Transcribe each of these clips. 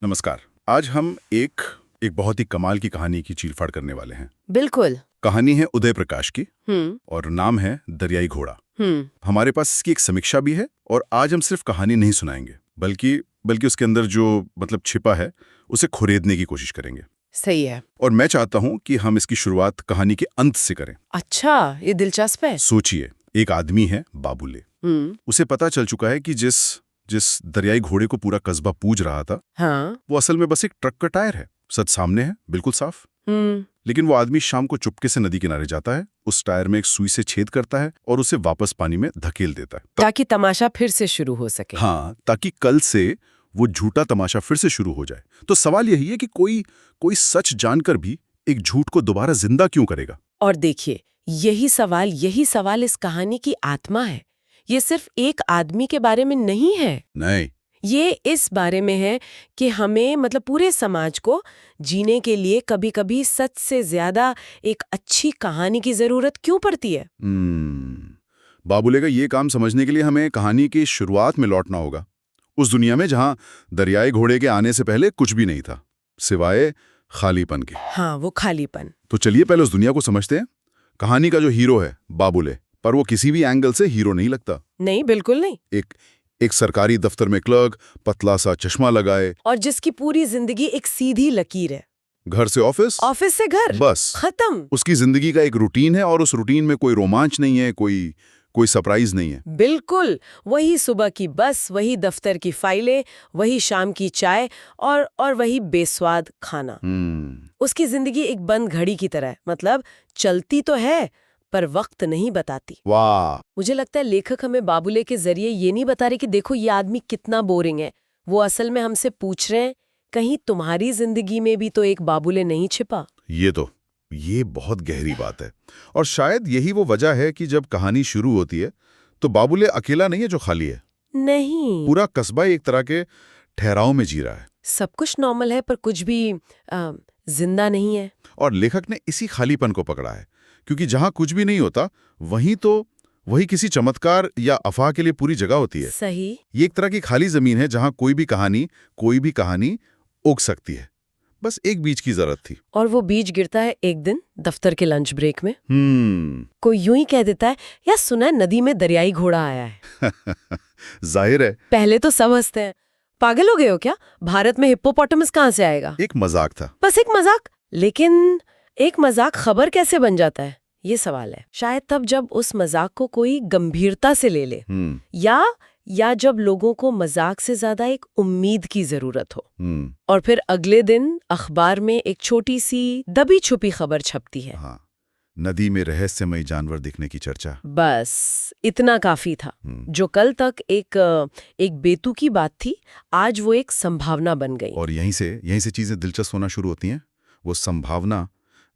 नमस्कार। आज हम एक बहुत ही कमाल की कहानी की चीरफाड़ करने वाले हैं। बिल्कुल। कहानी है उदय प्रकाश की हम्म। और नाम है दरियाई घोड़ा। हम्म। हमारे पास इसकी एक समीक्षा भी है और आज हम सिर्फ कहानी नहीं सुनाएंगे बल्कि बल्कि उसके अंदर जो छिपा है उसे खुरेदने की कोशिश करेंगे। सही है। और मैं चाहता हूं कि हम इसकी शुरुआत कहानी के अंत से करें। अच्छा, ये दिलचस्प है। सोचिए, एक आदमी है बाबुले। उसे पता चल चुका है कि जिस दरियाई घोड़े को पूरा कस्बा पूज रहा था, हाँ। वो असल में बस एक ट्रक का टायर है। सच सामने है, बिल्कुल साफ। लेकिन वो आदमी शाम को चुपके से नदी किनारे जाता है, उस टायर में एक सुई से छेद करता है और उसे वापस पानी में धकेल देता है ताकि तमाशा फिर से शुरू हो सके। हाँ, ताकि कल से वो झूठा तमाशा फिर से शुरू हो जाए। तो सवाल यही है कि कोई सच जानकर भी एक झूठ को दोबारा जिंदा क्यों करेगा? और देखिए, यही सवाल इस कहानी की आत्मा है। ये सिर्फ एक आदमी के बारे में नहीं है। नहीं, ये इस बारे में है कि हमें पूरे समाज को जीने के लिए कभी-कभी सच से ज्यादा एक अच्छी कहानी की जरूरत क्यों पड़ती है। बाबुले का ये काम समझने के लिए हमें कहानी की शुरुआत में लौटना होगा, उस दुनिया में जहां दरियाई घोड़े के आने से पहले कुछ भी नहीं था सिवाय खालीपन के। हाँ, वो खालीपन। तो चलिए पहले उस दुनिया को समझते हैं। कहानी का जो हीरो है बाबुले, पर वो किसी भी एंगल से हीरो नहीं लगता। नहीं, बिल्कुल नहीं। एक सरकारी दफ्तर में क्लर्क, पतला सा चश्मा लगाए, और जिसकी पूरी जिंदगी एक सीधी लकीर है। घर से ऑफिस, ऑफिस से घर, बस खत्म। उसकी जिंदगी का एक रूटीन है और उस रूटीन में कोई रोमांच नहीं है, कोई सरप्राइज नहीं है। बिल्कुल। वही सुबह की बस, वही दफ्तर की फाइलें, वही शाम की चाय और वही बेस्वाद खाना। उसकी जिंदगी एक बंद घड़ी की तरह है। चलती तो है पर वक्त नहीं बताती। वाह! मुझे लगता है लेखक हमें बाबुले के जरिए ये नहीं बता रहे कि देखो ये आदमी कितना बोरिंग है। वो असल में हमसे पूछ रहे हैं, कहीं तुम्हारी जिंदगी में भी तो एक बाबुले नहीं छिपा? ये बहुत गहरी बात है और शायद यही वो वजह है कि जब कहानी शुरू होती है तो बाबुले अकेला नहीं है जो खाली है। नहीं, पूरा कस्बा एक तरह के ठहराव में जी रहा है। सब कुछ नॉर्मल है पर कुछ भी जिंदा नहीं है। और लेखक ने इसी खालीपन को पकड़ा है, क्योंकि जहां कुछ भी नहीं होता वही किसी चमत्कार या अफवाह के लिए पूरी जगह होती है। सही। ये एक तरह की खाली जमीन है जहां कोई भी कहानी उग सकती है। बस एक बीज की जरूरत थी। और वो बीज गिरता है एक दिन दफ्तर के लंच ब्रेक में। कोई यूं ही कह देता है, यार सुना है नदी में दरियाई घोड़ा आया है। जाहिर है पहले तो सब हंसते हैं, पागल हो गए हो क्या, भारत में हिप्पोपोटामस कहाँ से आएगा। एक मजाक था, बस एक मजाक। लेकिन एक मजाक खबर कैसे बन जाता है, ये सवाल है। शायद तब जब उस मजाक को कोई गंभीरता से ले ले, या जब लोगों को मजाक से ज्यादा एक उम्मीद की जरूरत हो। और फिर अगले दिन अखबार में एक छोटी सी दबी छुपी खबर छपती है। हाँ, नदी में रहस्यमयी जानवर दिखने की चर्चा। बस इतना काफी था। जो कल तक एक बेतुकी बात थी, आज वो एक संभावना बन गई। और यहीं से चीजें दिलचस्प होना शुरू होती हैं। वो संभावना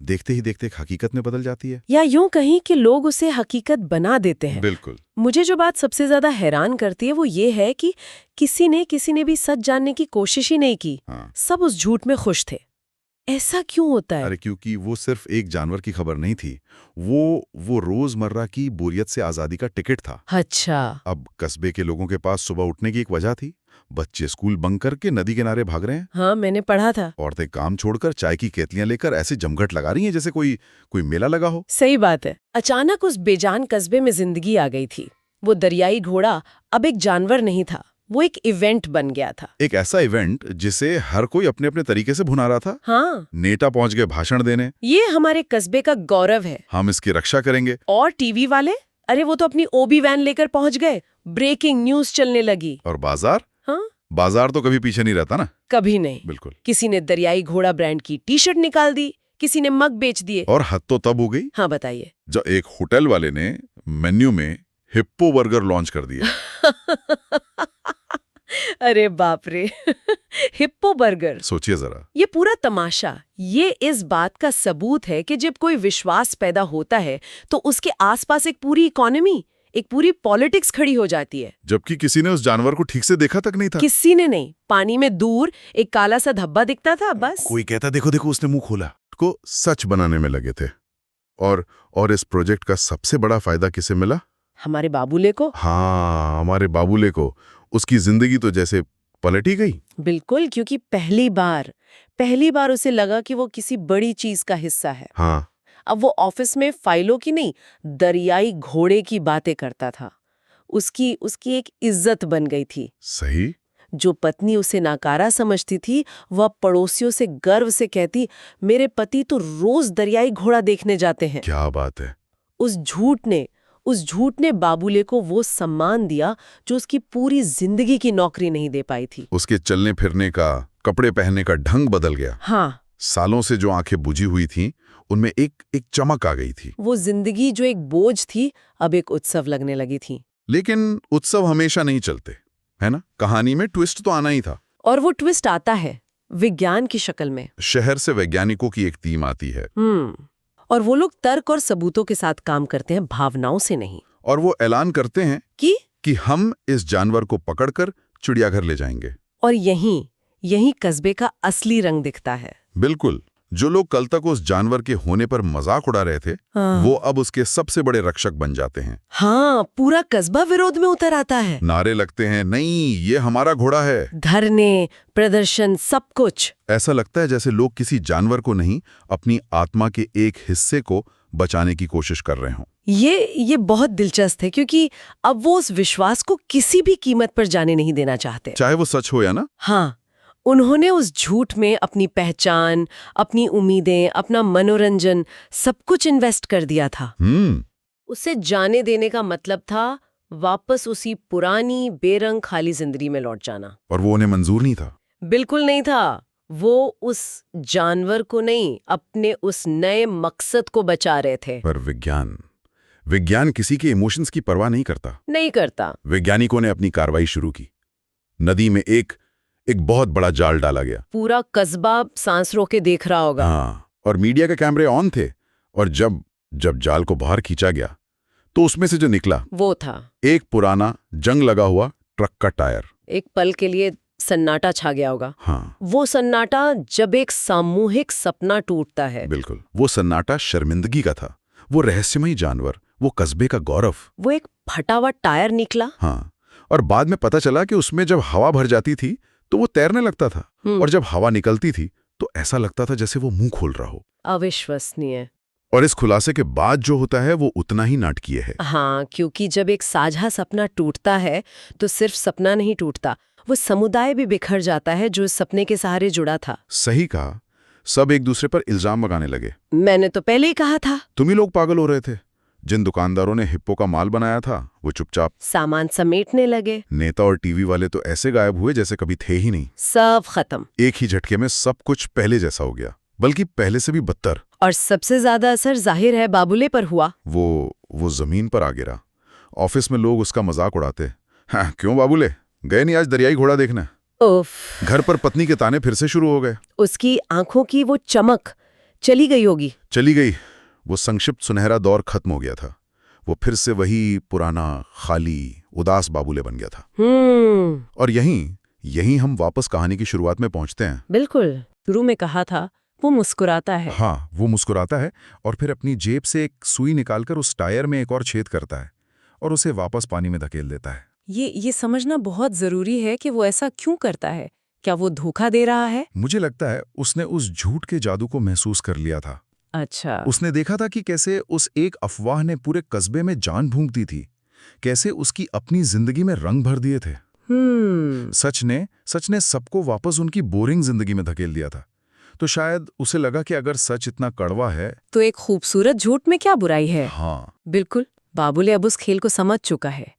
देखते ही देखते एक हकीकत में बदल जाती है, या यूं कहीं कि लोग उसे हकीकत बना देते हैं। बिल्कुल। मुझे जो बात सबसे ज्यादा हैरान करती है वो ये है कि किसी ने भी सच जानने की कोशिश ही नहीं की। सब उस झूठ में खुश थे। ऐसा क्यों होता है? अरे क्योंकि वो सिर्फ एक जानवर की खबर नहीं थी, वो रोजमर्रा की बोरियत से आजादी का टिकट था। अच्छा। अब कस्बे के लोगों के पास सुबह उठने की एक वजह थी। बच्चे स्कूल बंक करके नदी किनारे भाग रहे हैं। हाँ, मैंने पढ़ा था। औरतें काम छोड़कर चाय की केतलियां लेकर ऐसे जमघट लगा रही हैं जैसे कोई मेला लगा हो। सही बात है। अचानक उस बेजान कस्बे में जिंदगी आ गई थी। वो दरियाई घोड़ा अब एक जानवर नहीं था, वो एक इवेंट बन गया था। एक ऐसा इवेंट जिसे हर कोई अपने अपने तरीके से भुना रहा था। हाँ। नेता पहुंच गए भाषण देने, ये हमारे कस्बे का गौरव है, हम इसकी रक्षा करेंगे। और टीवी वाले, अरे वो तो अपनी ओबी वैन लेकर पहुंच गए, ब्रेकिंग न्यूज चलने लगी। और बाजार? हाँ, बाजार तो कभी पीछे नहीं रहता ना। कभी नहीं। बिल्कुल। किसी ने दरियाई घोड़ा ब्रांड की टी शर्ट निकाल दी, किसी ने मग बेच दिए। और हद तो तब हो गई। हाँ, बताइए। जब एक होटल वाले ने मेन्यू में हिप्पो बर्गर लॉन्च कर दिया। अरे बाप रे। Hippo burger. सोचिए जरा, ये पूरा तमाशा ये इस बात का सबूत है कि जब कोई विश्वास पैदा होता है तो उसके आसपास एक पूरी इकोनॉमी, एक पूरी पॉलिटिक्स खड़ी हो जाती है। जबकि किसी ने उस जानवर को ठीक से देखा तक नहीं था। किसी ने नहीं। पानी में दूर एक काला सा धब्बा दिखता था, बस। कोई कहता देखो देखो उसने मुंह खोला। को सच बनाने में लगे थे। और इस प्रोजेक्ट का सबसे बड़ा फायदा किसे मिला? हमारे बाबुले को। हाँ, हमारे बाबुले को। उसकी जिंदगी तो जैसे पलट ही गई। बिल्कुल, क्योंकि पहली बार उसे लगा कि वो किसी बड़ी चीज का हिस्सा है। हाँ, अब वो ऑफिस में फाइलों की नहीं, दरियाई घोड़े की बातें करता था। उसकी एक इज्जत बन गई थी। सही। जो पत्नी उसे नाकारा समझती थी, वह पड़ोसियों से गर्व से कहती, मेरे पति तो रोज दरियाई घोड़ा देखने जाते हैं। क्या बात है। उस झूठ ने बाबुले को वो सम्मान दिया जो उसकी पूरी जिंदगी की नौकरी नहीं दे पाई थी। उसके चलने फिरने का, कपड़े पहनने का ढंग बदल गया। हाँ, सालों से जो आंखें बुझी हुई थीं, उनमें एक चमक आ गई थी। वो जिंदगी जो एक बोझ थी, अब एक उत्सव लगने लगी थी। लेकिन उत्सव हमेशा नहीं चलते, है ना? कहानी में ट्विस्ट तो आना ही था। और वो ट्विस्ट आता है विज्ञान की शक्ल में। शहर से वैज्ञानिकों की एक टीम आती है। और वो लोग तर्क और सबूतों के साथ काम करते हैं, भावनाओं से नहीं। और वो ऐलान करते हैं कि हम इस जानवर को पकड़कर चिड़ियाघर ले जाएंगे। और यहीं कस्बे का असली रंग दिखता है। बिल्कुल। जो लोग कल तक उस जानवर के होने पर मजाक उड़ा रहे थे, वो अब उसके सबसे बड़े रक्षक बन जाते हैं। हाँ, पूरा कस्बा विरोध में उतर आता है। नारे लगते हैं, नहीं, ये हमारा घोड़ा है। धरने, प्रदर्शन, सब कुछ। ऐसा लगता है जैसे लोग किसी जानवर को नहीं, अपनी आत्मा के एक हिस्से को बचाने की कोशिश कर रहे हों। ये बहुत दिलचस्प है, क्योंकि अब वो उस विश्वास को किसी भी कीमत पर जाने नहीं देना चाहते, चाहे वो सच हो या ना। हाँ, उन्होंने उस झूठ में अपनी पहचान, अपनी उम्मीदें, अपना मनोरंजन, सब कुछ इन्वेस्ट कर दिया था। उसे जाने देने का मतलब था वापस उसी पुरानी बेरंग खाली जिंदगी में लौट जाना। और वो उन्हें मंजूर नहीं था। बिल्कुल नहीं था। वो उस जानवर को नहीं, अपने उस नए मकसद को बचा रहे थे। पर विज्ञान किसी के इमोशंस की परवाह नहीं करता। वैज्ञानिकों ने अपनी कार्रवाई शुरू की। नदी में एक बहुत बड़ा जाल डाला गया। पूरा कस्बा सांस रोके देख रहा होगा। हाँ, और मीडिया के कैमरे ऑन थे। और जब जाल को बाहर खींचा गया, तो उसमें से जो निकला वो था एक पुराना जंग लगा हुआ ट्रक का टायर। एक पल के लिए सन्नाटा छा गया होगा। हाँ, वो सन्नाटा जब एक सामूहिक सपना टूटता है। बिल्कुल। वो सन्नाटा शर्मिंदगी का था। वो रहस्यमयी जानवर, वो कस्बे का गौरव, वो एक फटा हुआ टायर निकला। हाँ, और बाद में पता चला कि उसमें जब हवा भर जाती थी तो वो तैरने लगता था। और जब हवा निकलती थी तो ऐसा लगता था जैसे वो मुंह खोल रहा हो। अविश्वसनीय। और इस खुलासे के बाद जो होता है वो उतना ही नाटकीय है। हाँ, क्योंकि जब एक साझा सपना टूटता है तो सिर्फ सपना नहीं टूटता, वो समुदाय भी बिखर जाता है जो इस सपने के सहारे जुड़ा था। सही कहा। सब एक दूसरे पर इल्जाम लगाने लगे। मैंने तो पहले ही कहा था, तुम ही लोग पागल हो रहे थे। जिन दुकानदारों ने हिप्पो का माल बनाया था वो चुपचाप सामान समेटने लगे। नेता और टीवी वाले तो ऐसे गायब हुए जैसे कभी थे ही नहीं। सब खत्म। एक ही झटके में सब कुछ पहले जैसा हो गया, बल्कि पहले से भी बदतर। और सबसे ज्यादा असर जाहिर है बाबुले पर हुआ। वो जमीन पर आ गिरा। ऑफिस में लोग उसका मजाक उड़ाते। हाँ, क्यों बाबुले, गए नहीं आज दरियाई घोड़ा देखना? उफ। घर पर पत्नी के ताने फिर से शुरू हो गए। उसकी आंखों की वो चमक चली गई होगी। चली गई। वो संक्षिप्त सुनहरा दौर खत्म हो गया था। वो फिर से वही पुराना खाली उदास बाबुले बन गया था। और यहीं हम वापस कहानी की शुरुआत में पहुंचते हैं। बिल्कुल। शुरू में कहा था वो मुस्कुराता है। हाँ, वो मुस्कुराता है और फिर अपनी जेब से एक सुई निकालकर उस टायर में एक और छेद करता है और उसे वापस पानी में धकेल देता है। ये समझना बहुत जरूरी है कि वो ऐसा क्यों करता है। क्या वो धोखा दे रहा है? मुझे लगता है उसने उस झूठ के जादू को महसूस कर लिया था। अच्छा। उसने देखा था कि कैसे उस एक अफवाह ने पूरे कस्बे में जान फूंक दी थी, कैसे उसकी अपनी जिंदगी में रंग भर दिए थे। सच ने सबको वापस उनकी बोरिंग जिंदगी में धकेल दिया था। तो शायद उसे लगा कि अगर सच इतना कड़वा है तो एक खूबसूरत झूठ में क्या बुराई है। हाँ, बिल्कुल। बाबुले अब उस खेल को समझ चुका है।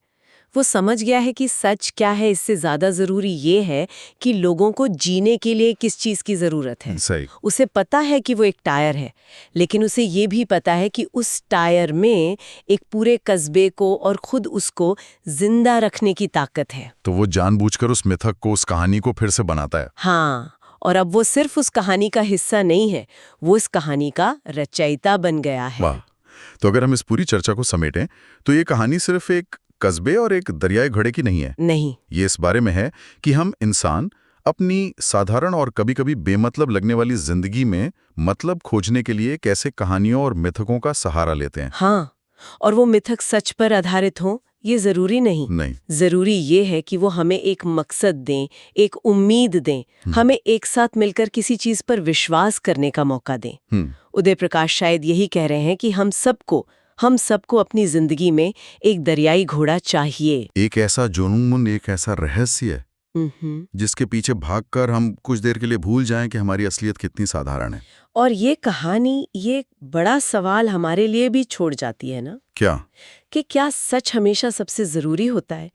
वो समझ गया है कि सच क्या है। इससे ज्यादा जरूरी ये है कि लोगों को जीने के लिए किस चीज की जरूरत है। सही। उसे पता है कि वो एक टायर है, लेकिन उसे ये भी पता है कि उस टायर में एक पूरे कस्बे को और खुद उसको जिंदा रखने की ताकत है। तो वो जानबूझकर उस मिथक को, उस कहानी को फिर से बनाता है। हाँ, और अब वो सिर्फ उस कहानी का हिस्सा नहीं है, वो इस कहानी का रचयिता बन गया है। वाह। तो अगर हम इस पूरी चर्चा को समेटें तो ये कहानी सिर्फ एक कस्बे और एक दरियाई घोड़े की नहीं है। नहीं, ये इस बारे में है कि हम इंसान अपनी साधारण और कभी-कभी बेमतलब लगने वाली जिंदगी में मतलब खोजने के लिए कैसे कहानियों और मिथकों का सहारा लेते हैं। हाँ, और वो मिथक सच पर आधारित हो ये जरूरी नहीं। जरूरी ये है कि वो हमें एक मकसद दें, एक उम्मीद दें, हमें एक साथ मिलकर किसी चीज पर विश्वास करने का मौका दें। उदय प्रकाश शायद यही कह रहे हैं कि हम सबको अपनी जिंदगी में एक दरियाई घोड़ा चाहिए। एक ऐसा जुनून, एक ऐसा रहस्य जिसके पीछे भागकर हम कुछ देर के लिए भूल जाएं कि हमारी असलियत कितनी साधारण है। और ये कहानी ये बड़ा सवाल हमारे लिए भी छोड़ जाती है ना, क्या कि क्या सच हमेशा सबसे जरूरी होता है,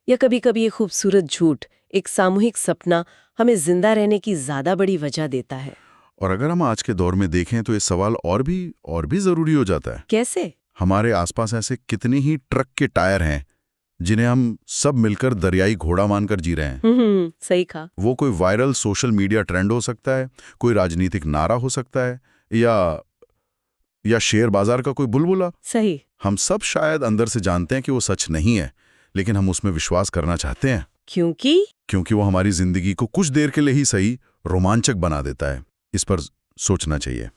या कभी-कभी ये खूबसूरत झूठ, एक सामूहिक सपना हमें जिंदा रहने की ज्यादा बड़ी वजह देता है। और अगर हम आज के दौर में देखें तो ये सवाल और भी जरूरी हो जाता है। कैसे? हमारे आसपास ऐसे कितने ही ट्रक के टायर हैं जिन्हें हम सब मिलकर दरियाई घोड़ा मानकर जी रहे हैं। सही कहा। वो कोई वायरल सोशल मीडिया ट्रेंड हो सकता है, कोई राजनीतिक नारा हो सकता है, या शेयर बाजार का कोई बुलबुला। सही। हम सब शायद अंदर से जानते हैं कि वो सच नहीं है, लेकिन हम उसमें विश्वास करना चाहते हैं। क्योंकि वो हमारी जिंदगी को कुछ देर के लिए ही सही रोमांचक बना देता है। इस पर सोचना चाहिए।